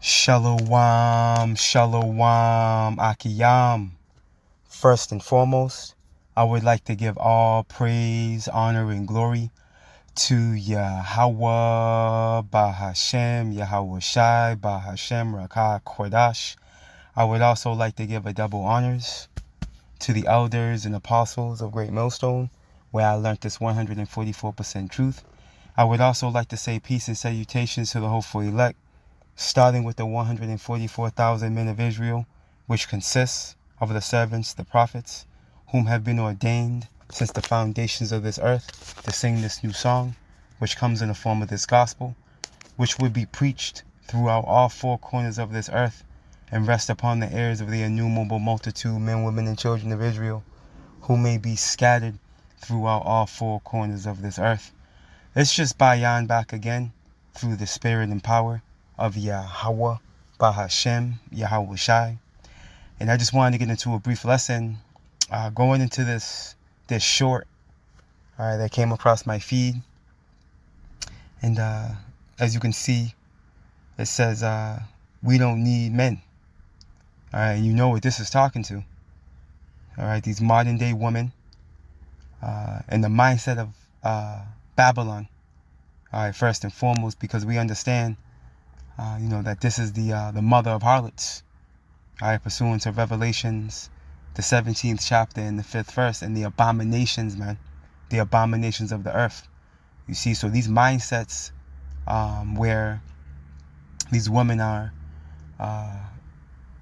Shalom, shalom, akiyam. First and foremost, I would like to give all praise, honor, and glory to Yahweh, Bahashem, Yahweh Shai, Bahashem, Rakah, Kodash. I would also like to give a double honors to the elders and apostles of Great Millstone, where I learned this 144% truth. I would also like to say peace and salutations to the hopeful elect, starting with the 144,000 men of Israel, which consists of the servants, the prophets, whom have been ordained since the foundations of this earth to sing this new song, which comes in the form of this gospel, which would be preached throughout all four corners of this earth and rest upon the ears of the innumerable multitude, men, women, and children of Israel, who may be scattered throughout all four corners of this earth. Let's just bayan back again through the spirit and power of Yahweh, Bahashem, Yahweh Shai. And I just wanted to get into a brief lesson going into this short that came across my feed. And as you can see, it says, we don't need men. All right, you know what this is talking to. All right, these modern day women and the mindset of Babylon. All right, first and foremost, because we understand that this is the mother of harlots. All right, pursuant to Revelations, the 17th chapter and the 5th verse, and the abominations, man, the abominations of the earth. You see, so these mindsets where these women are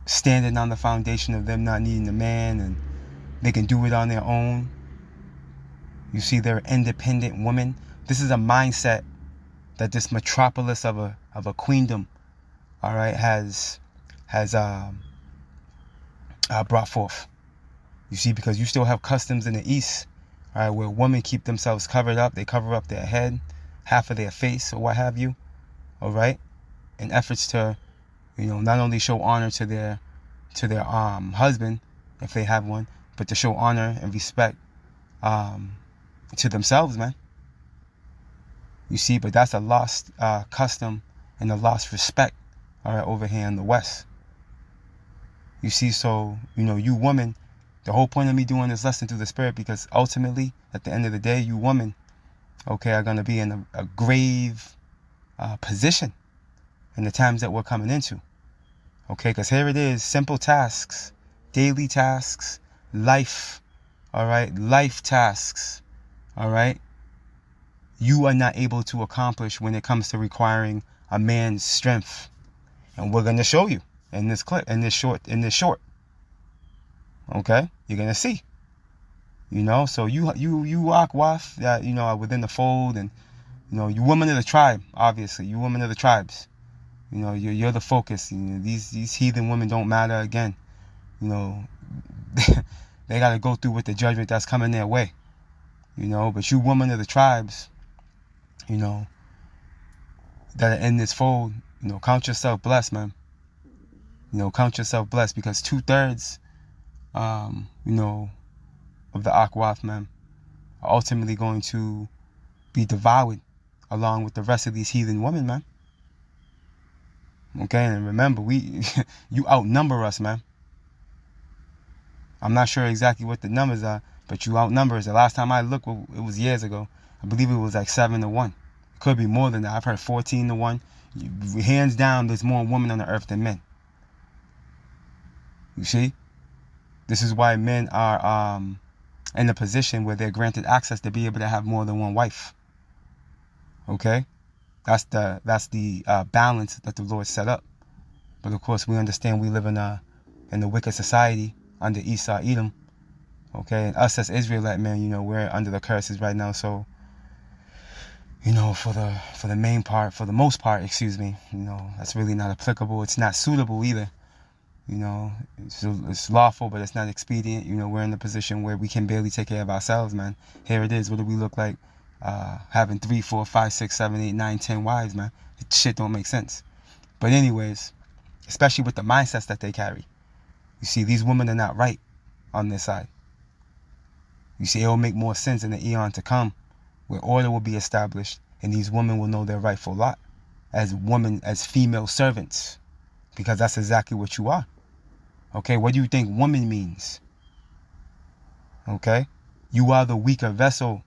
standing on the foundation of them not needing a man and they can do it on their own. You see, they're independent women. This is a mindset that this metropolis of a queendom, all right, has brought forth. You see, because you still have customs in the East, all right, where women keep themselves covered up. They cover up their head, half of their face, or what have you, all right, in efforts to, not only show honor to their husband, if they have one, but to show honor and respect to themselves, man. You see, but that's a lost custom and a lost respect, all right, over here in the West. You see, so, you women, the whole point of me doing this lesson through the spirit, because ultimately, at the end of the day, you women, okay, are going to be in a grave position in the times that we're coming into. Okay, because here it is, simple tasks, daily tasks, life, all right, life tasks, all right, you are not able to accomplish when it comes to requiring a man's strength. And we're going to show you in this clip, in this short. Okay, you're going to see. So you Akwaf that are within the fold, and you women of the tribe, obviously, you women of the tribes, you're the focus. These heathen women don't matter again. They got to go through with the judgment that's coming their way. But you women of the tribes, that are in this fold, count yourself blessed, man. Count yourself blessed, because 2/3 of the Akwaf, man, are ultimately going to be devoured along with the rest of these heathen women, man. Okay, and remember, you outnumber us, man. I'm not sure exactly what the numbers are, but you outnumber us. The last time I looked, it was years ago. I believe it was like 7-1. It could be more than that. I've heard 14-1. Hands down, there's more women on the earth than men. You see? This is why men are in a position where they're granted access to be able to have more than one wife. Okay? That's the balance that the Lord set up. But of course, we understand we live in a wicked society under Esau, Edom. Okay? And us as Israelite men, we're under the curses right now. So, for the most part, that's really not applicable. It's not suitable either. It's lawful, but it's not expedient. We're in a position where we can barely take care of ourselves, man. Here it is. What do we look like? Having 3, 4, 5, 6, 7, 8, 9, 10 wives, man. Shit don't make sense. But anyways, especially with the mindsets that they carry. You see, these women are not right on this side. You see, it will make more sense in the eon to come, where order will be established, and these women will know their rightful lot as women, as female servants. because that's exactly what you are. Okay, what do you think woman means? Okay, you are the weaker vessel,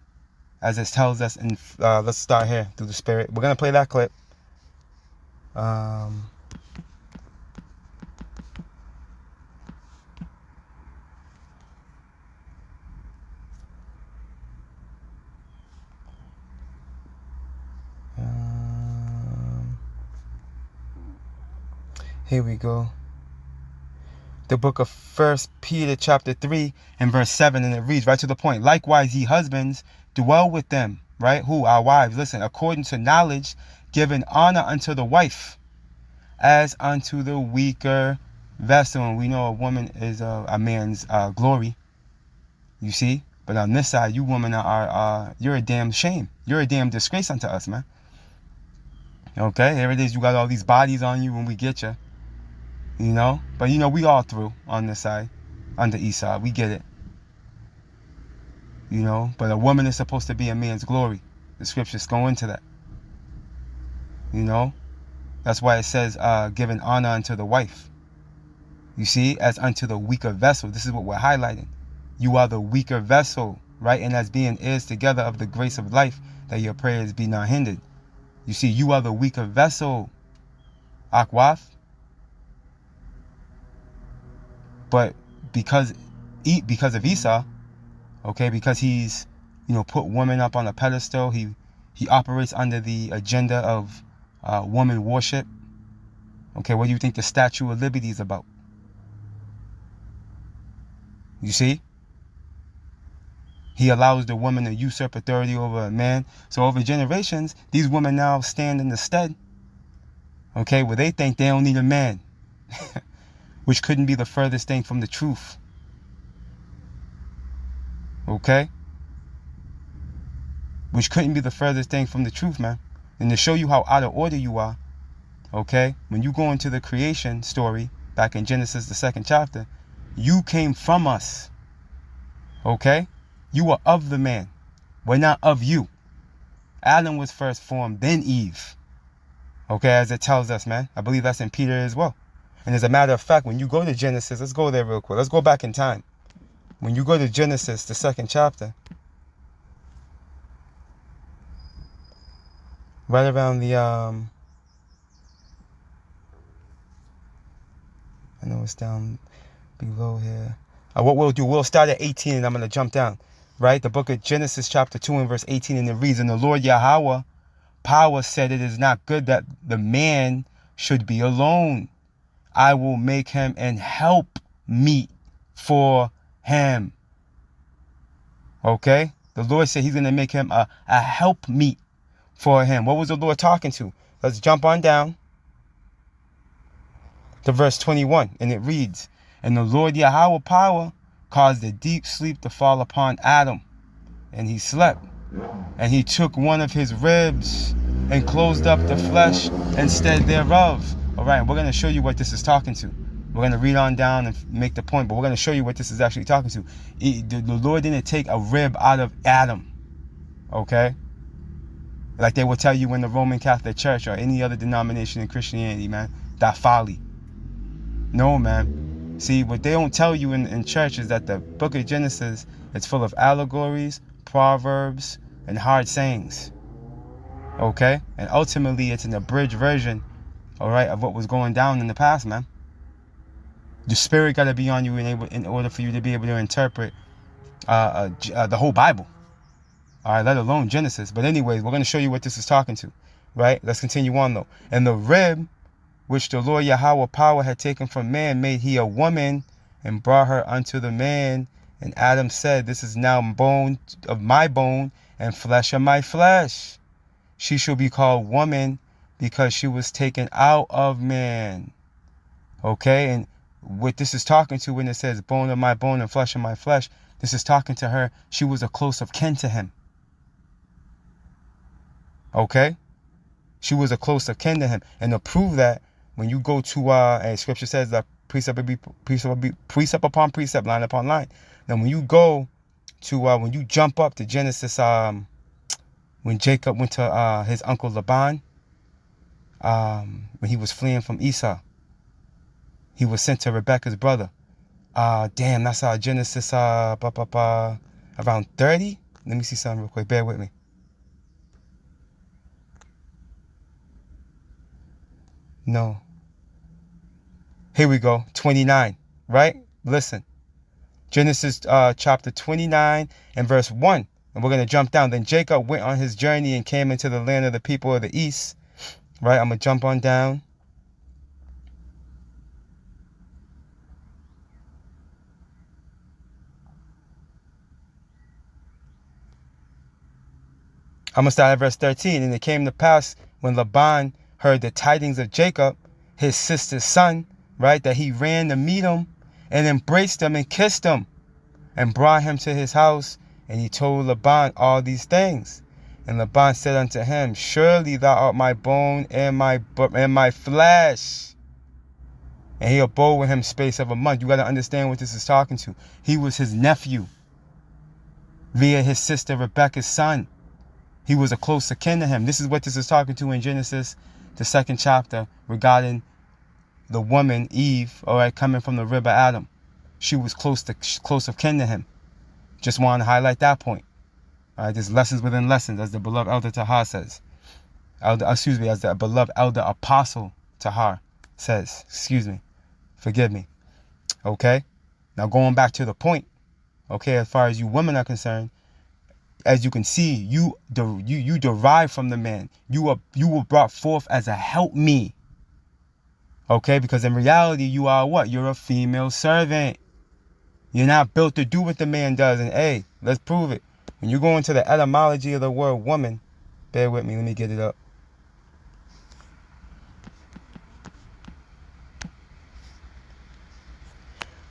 as it tells us in, let's start here, through the Spirit. We're going to play that clip. Here we go. The book of 1 Peter chapter 3 and verse 7, and it reads right to the point. Likewise, ye husbands, dwell with them, right? Who? Our wives. Listen, according to knowledge, giving honor unto the wife, as unto the weaker vessel. And we know a woman is a man's glory. You see? But on this side, you women are you're a damn shame. You're a damn disgrace unto us, man. Okay? Here it is. You got all these bodies on you when we get you. You know? But, you know, we all through on this side. On the east side. We get it. You know? But a woman is supposed to be a man's glory. The scriptures go into that. You know? That's why it says, giving honor unto the wife. You see? As unto the weaker vessel. This is what we're highlighting. You are the weaker vessel, right? And as being heirs together of the grace of life, that your prayers be not hindered. You see, you are the weaker vessel, Akwaf. But because of Esau, okay, because he's, you know, put women up on a pedestal, he operates under the agenda of woman worship. Okay, what do you think the Statue of Liberty is about? You see? He allows the woman to usurp authority over a man. So over generations, these women now stand in the stead, okay, where they think they don't need a man, which couldn't be the furthest thing from the truth. Okay? Which couldn't be the furthest thing from the truth, man. And to show you how out of order you are, okay, when you go into the creation story, back in Genesis, the 2nd chapter, you came from us. Okay? You are of the man. We're not of you. Adam was first formed, then Eve. Okay, as it tells us, man. I believe that's in Peter as well. And as a matter of fact, when you go to Genesis, let's go there real quick. Let's go back in time. When you go to Genesis, the 2nd chapter, right around the, I know it's down below here. What we'll do, we'll start at 18 and I'm going to jump down. Right? The book of Genesis chapter 2 and verse 18, and it reads, and the Lord Yahweh, power, said, it is not good that the man should be alone. I will make him an help meet for him. Okay? The Lord said he's going to make him a help meet for him. What was the Lord talking to? Let's jump on down to verse 21, and it reads, and the Lord Yahweh power caused a deep sleep to fall upon Adam, and he slept. And he took one of his ribs and closed up the flesh instead thereof. All right, we're going to show you what this is talking to. We're going to read on down and make the point, but we're going to show you what this is actually talking to. The Lord didn't take a rib out of Adam, okay? Like they will tell you in the Roman Catholic Church or any other denomination in Christianity, man. That folly. No, man. See, what they don't tell you in church is that the book of Genesis is full of allegories, proverbs, and hard sayings. Okay? And ultimately, it's an abridged version, all right, of what was going down in the past, man. The Spirit got to be on you in order for you to be able to interpret the whole Bible. All right, let alone Genesis. But anyways, we're going to show you what this is talking to, right? Let's continue on, though. And the rib which the Lord Yahweh power had taken from man, made he a woman, and brought her unto the man. And Adam said, this is now bone of my bone, and flesh of my flesh. She shall be called woman, because she was taken out of man. Okay, and what this is talking to when it says bone of my bone and flesh of my flesh, this is talking to her. She was a close of kin to him. Okay? She was a close of kin to him. And to prove that, when you go to, and scripture says that precept upon precept, line upon line. Now, when you go to, when you jump up to Genesis, when Jacob went to his uncle Laban, when he was fleeing from Esau, He was sent to Rebekah's brother. Damn, that's Genesis around 30. Let me see something real quick. Bear with me. No. Here we go. 29. Right? Listen. Genesis chapter 29 and verse 1. And we're going to jump down. Then Jacob went on his journey and came into the land of the people of the east. Right? I'm going to jump on down. I'm going to start at verse 13. And it came to pass when Laban heard the tidings of Jacob, his sister's son, right, that he ran to meet him and embraced him and kissed him and brought him to his house. And he told Laban all these things. And Laban said unto him, surely thou art my bone and my flesh. And he abode with him space of a month. You got to understand what this is talking to. He was his nephew via his sister Rebekah's son. He was a closer kin to him. This is what this is talking to in Genesis, the 2nd chapter, regarding the woman, Eve, all right, coming from the rib of Adam. She was close of kin to him. Just wanted to highlight that point. All right, there's lessons within lessons, as the beloved Elder Tahar says. As the beloved Elder Apostle Tahar says. Forgive me. Okay? Now going back to the point, okay, as far as you women are concerned, as you can see, you derive from the man. You were brought forth as a help me. Okay, because in reality, you are what? You're a female servant. You're not built to do what the man does. And hey, let's prove it. When you go into the etymology of the word woman, bear with me, let me get it up.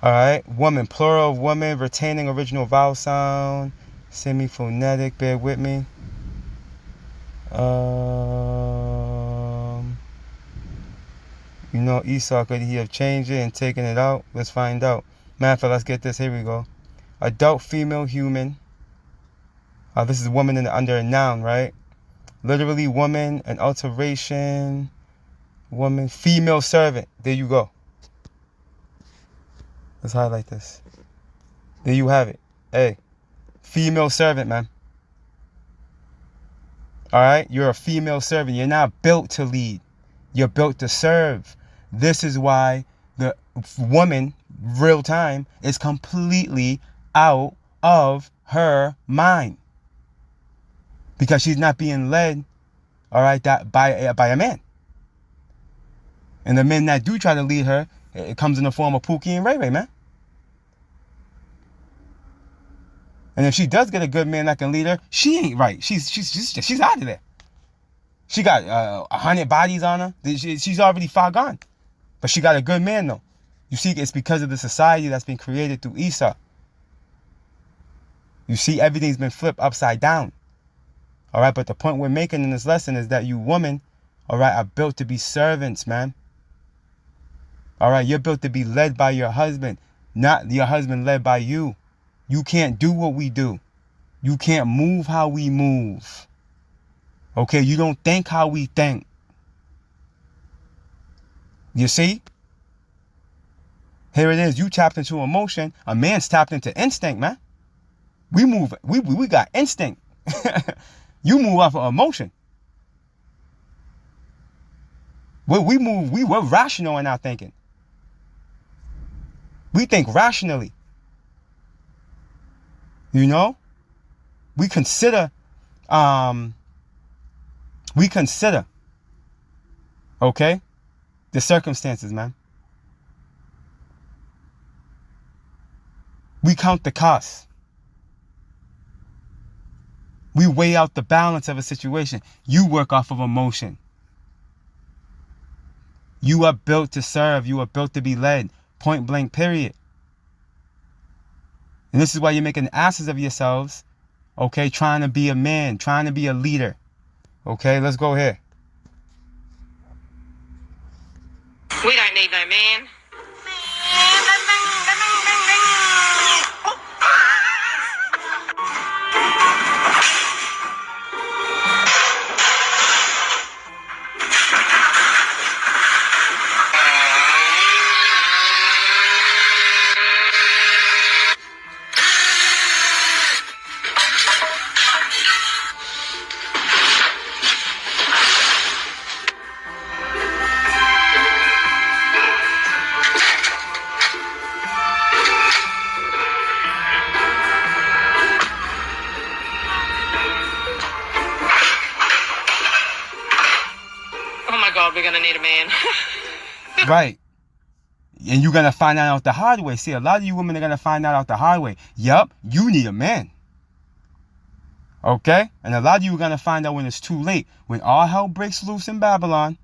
All right, woman, plural of woman, retaining original vowel sound, semi-phonetic, bear with me. You know, Esau, could he have changed it and taken it out? Let's find out. Matter of fact, let's get this. Here we go. Adult female human. This is woman under a noun, right? Literally woman, an alteration. Woman, female servant. There you go. Let's highlight this. There you have it. Hey, female servant, man. All right? You're a female servant. You're not built to lead. You're built to serve. This is why the woman, real time, is completely out of her mind. Because she's not being led, all right, by a man. And the men that do try to lead her, it comes in the form of Pookie and Ray Ray, man. And if she does get a good man that can lead her, she ain't right. She's out of there. She got 100 bodies on her. She's already far gone. But she got a good man, though. You see, it's because of the society that's been created through Esau. You see, everything's been flipped upside down. All right, but the point we're making in this lesson is that you women, all right, are built to be servants, man. All right, you're built to be led by your husband, not your husband led by you. You can't do what we do. You can't move how we move. Okay, you don't think how we think. You see? Here it is. You tapped into emotion. A man's tapped into instinct, man. We move. We got instinct. You move off of emotion. We move. We're rational in our thinking. We think rationally. You know? We consider, okay, the circumstances, man. We count the costs. We weigh out the balance of a situation. You work off of emotion. You are built to serve. You are built to be led. Point blank, period. And this is why you're making asses of yourselves, okay, trying to be a man, trying to be a leader. Okay, let's go here. We don't need no man. Lord, we're gonna need a man. Right. And you're going to find out the hard way. See, a lot of you women are going to find out the hard way. Yup, you need a man. Okay? And a lot of you are going to find out when it's too late. When all hell breaks loose in Babylon,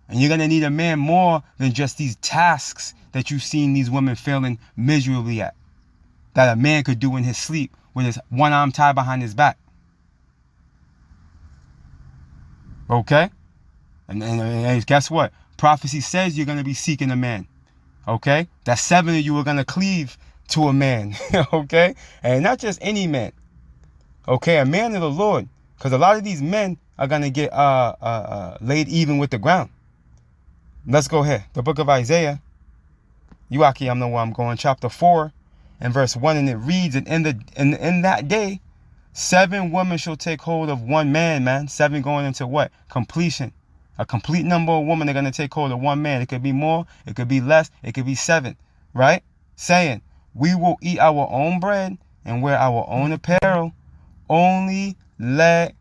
and you're going to need a man more than just these tasks that you've seen these women failing miserably at. That a man could do in his sleep with his one arm tied behind his back. Okay? And guess what? Prophecy says you're going to be seeking a man. Okay? That 7 of you are going to cleave to a man. Okay? And not just any man. Okay? A man of the Lord. Because a lot of these men are going to get laid even with the ground. Let's go here. The book of Isaiah. You actually know where I'm going. Chapter 4 and verse 1. And it reads, and in that day, 7 women shall take hold of one man, man. 7 going into what? Completion. A complete number of women are going to take hold of one man. It could be more. It could be less. It could be 7. Right? Saying, we will eat our own bread and wear our own apparel. Only let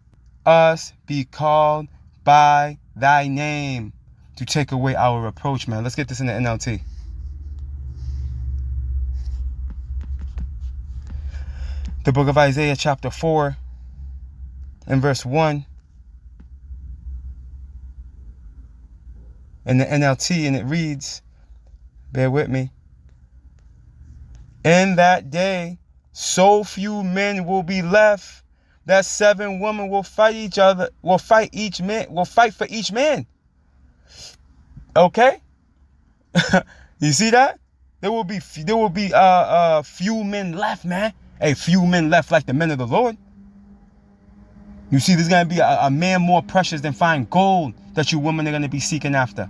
us be called by thy name to take away our reproach, man. Let's get this in the NLT. The book of Isaiah chapter 4 and verse 1. In the NLT, and it reads, bear with me. In that day, so few men will be left that 7 women will fight each other, will fight for each man. Okay? You see that? There will be few men left, man. Hey, few men left like the men of the Lord. You see, there's going to be a man more precious than fine gold that you women are going to be seeking after.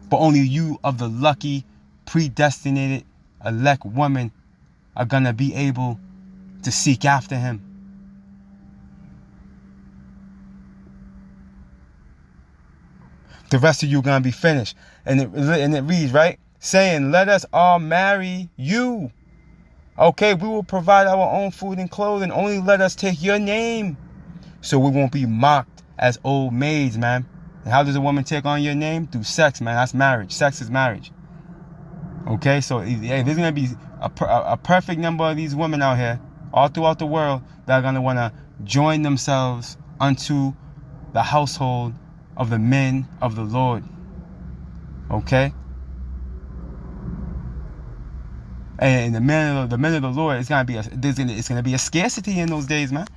But only you of the lucky, predestinated, elect woman are going to be able to seek after him. The rest of you are going to be finished. And it reads, right? Saying, let us all marry you. Okay, we will provide our own food and clothing. Only let us take your name so we won't be mocked as old maids, man. And how does a woman take on your name? Through sex, man. That's marriage. Sex is marriage. Okay, so hey, there's going to be a perfect number of these women out here, all throughout the world, that are going to want to join themselves unto the household of the men of the Lord. Okay? And the men of the Lord, it's going to be a scarcity in those days, man.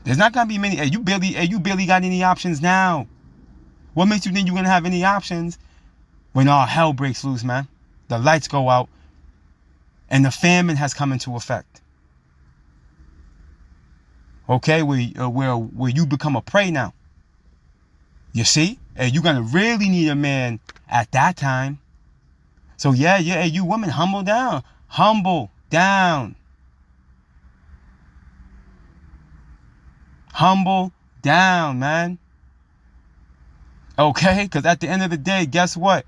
There's not going to be many. You barely got any options now. What makes you think you're going to have any options when all hell breaks loose, man? The lights go out and the famine has come into effect. Okay, where you become a prey now. You see? And you're going to really need a man at that time. So yeah, you women, humble down. Humble down. Humble down, man. Okay? Because at the end of the day, guess what?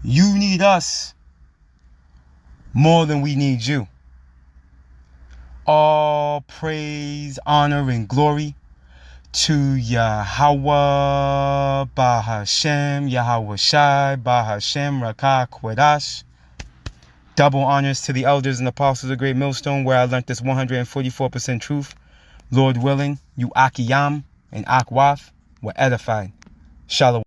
You need us more than we need you. All praise, honor, and glory to Yahweh, Bahashem, Yahweh Shai, Bahashem, Rakah, Kwedash. Double honors to the elders and apostles of Great Millstone, where I learned this 144% truth. Lord willing, you Akiyam and Akwaf were edified. Shalom.